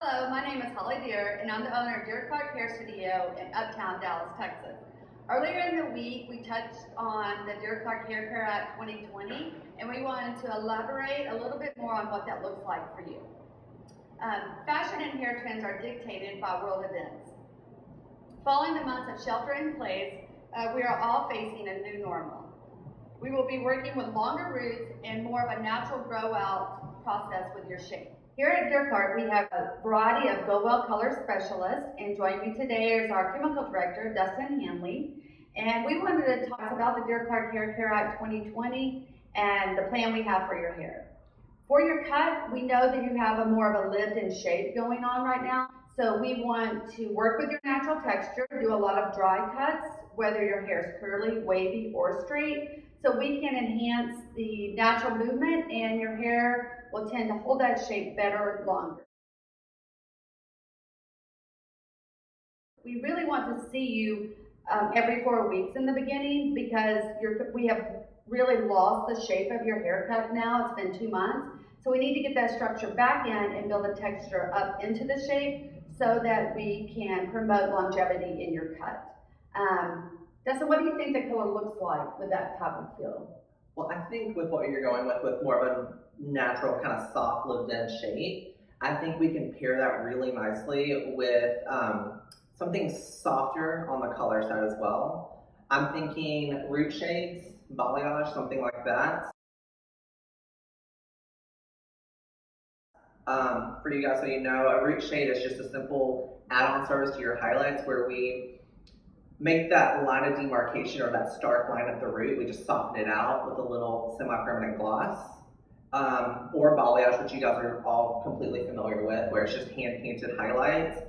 Hello, my name is Holly Deere, and I'm the owner of Deere Clark Hair Studio in Uptown Dallas, Texas. Earlier in the week, we touched on the Deere Clark Hair Care Act 2020, and we wanted to elaborate a little bit more on what that looks like for you. Fashion and hair trends are dictated by world events. Following the months of shelter in place, we are all facing a new normal. We will be working with longer roots and more of a natural grow out process with your shape. Here at Deere Clark, we have a variety of Go Well color specialists, and joining me today is our chemical director, Dustin Hanley. And we wanted to talk about the Deere Clark Hair Care Act 2020 and the plan we have for your hair. For your cut, we know that you have a more of a lived-in shape going on right now. So we want to work with your natural texture, do a lot of dry cuts, whether your hair is curly, wavy, or straight, so we can enhance the natural movement and your hair will tend to hold that shape better longer. We really want to see you every 4 weeks in the beginning because we have really lost the shape of your haircut now. It's been 2 months. So we need to get that structure back in and build the texture up into the shape so that we can promote longevity in your cut. Dustin, what do you think the color looks like with that type of feel? Well, I think with what you're going with more of a natural kind of soft lived-in shape, I think we can pair that really nicely with something softer on the color side as well. I'm thinking root shades, balayage, something like that. For you guys, so you know, a root shade is just a simple add-on service to your highlights where we make that line of demarcation or that stark line at the root, we just soften it out with a little semi-permanent gloss. Or balayage, which you guys are all completely familiar with, where it's just hand-painted highlights.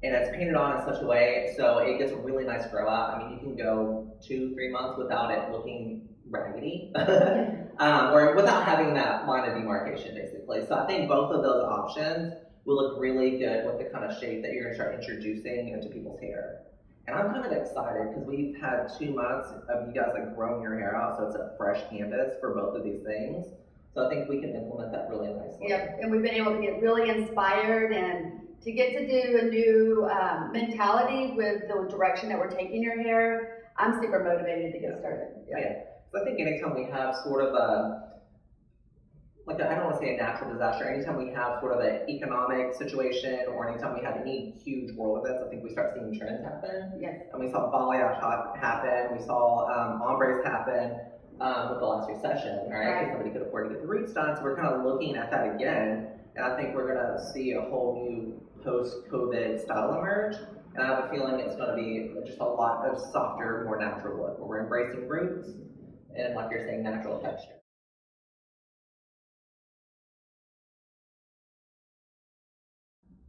And it's painted on in such a way so it gets a really nice grow out. I mean, you can go 2-3 months without it looking raggedy, or without having that line of demarcation, basically. So I think both of those options will look really good with the kind of shape that you're going to start introducing into people's hair. And I'm kind of excited because we've had 2 months of you guys like growing your hair out, so it's a fresh canvas for both of these things. So I think we can implement that really nicely. Yep, and we've been able to get really inspired and to get to do a new mentality with the direction that we're taking your hair. I'm super motivated to get started. Yeah. So I think anytime we have sort of I don't want to say a natural disaster, anytime we have sort of an economic situation or anytime we have any huge world events, I think we start seeing trends happen. Yes. And we saw balayage happen, we saw ombres happen with the last recession, right? Because nobody could afford to get the roots done, so we're kind of looking at that again, and I think we're going to see a whole new post-COVID style emerge, and I have a feeling it's going to be just a lot of softer, more natural look, where we're embracing roots and, like you're saying, natural texture.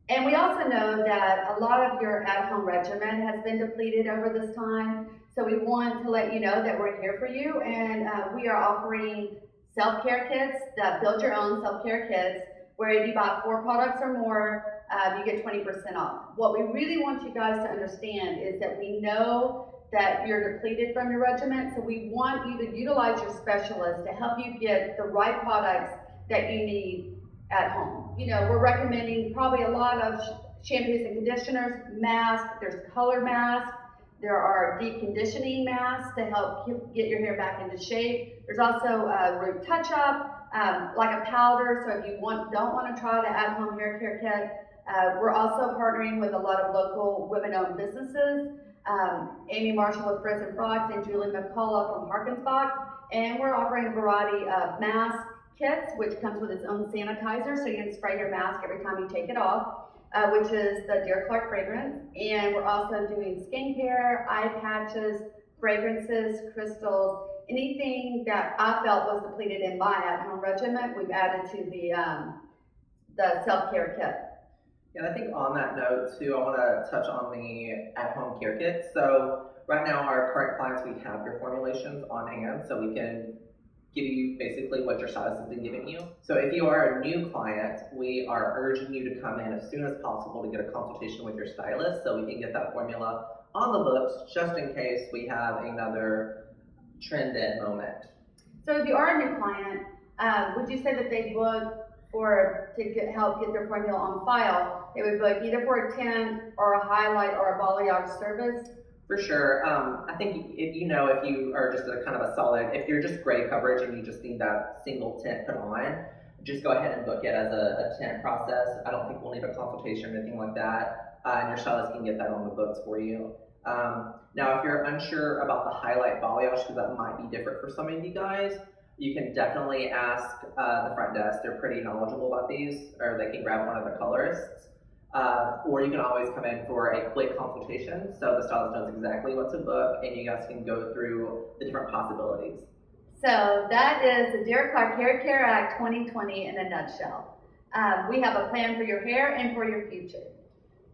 And we also know that a lot of your at-home regimen has been depleted over this time. So we want to let you know that we're here for you, and we are offering self-care kits, that build your own self-care kits, where if you buy 4 products or more, you get 20% off. What we really want you guys to understand is that we know that you're depleted from your regimen, so we want you to utilize your specialist to help you get the right products that you need at home. You know, we're recommending probably a lot of shampoos and conditioners, masks, there's color masks, there are deep conditioning masks to help get your hair back into shape. There's also a root touch-up, like a powder, so if you don't want to try the at-home hair care kit, we're also partnering with a lot of local women-owned businesses, Amy Marshall with Frizz and Frogs and Julie McCullough from Harkensbach, and we're offering a variety of masks, kits, which comes with its own sanitizer, so you can spray your mask every time you take it off, which is the Deere Clark fragrance. And we're also doing skincare, eye patches, fragrances, crystals, anything that I felt was depleted in my at-home regimen, we've added to the self-care kit. And I think on that note too, I want to touch on the at-home care kit. So right now, our current clients, we have your formulations on hand, so we can give you basically what your stylist has been giving you. So if you are a new client, we are urging you to come in as soon as possible to get a consultation with your stylist so we can get that formula on the books just in case we have another trend-in moment. So if you are a new client, would you say that they book help get their formula on file, they would book either for a tint or a highlight or a balayage service. For sure. I think if you know, if you are just a kind of a solid, if you're just gray coverage and you just need that single tint put on, just go ahead and book it as a tint process. I don't think we'll need a consultation or anything like that, and your stylist can get that on the books for you. Now, if you're unsure about the highlight balayage, because that might be different for some of you guys, you can definitely ask the front desk. They're pretty knowledgeable about these, or they can grab one of the colorists. Or you can always come in for a quick consultation, so the stylist knows exactly what to book, and you guys can go through the different possibilities. So that is the Derek Clark Hair Care Act 2020 in a nutshell. We have a plan for your hair and for your future.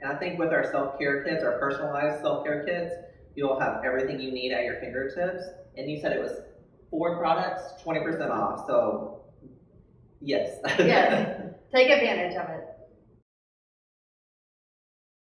And I think with our self-care kits, our personalized self-care kits, you'll have everything you need at your fingertips. And you said it was 4 products, 20% off. So yes. Yes, take advantage of it.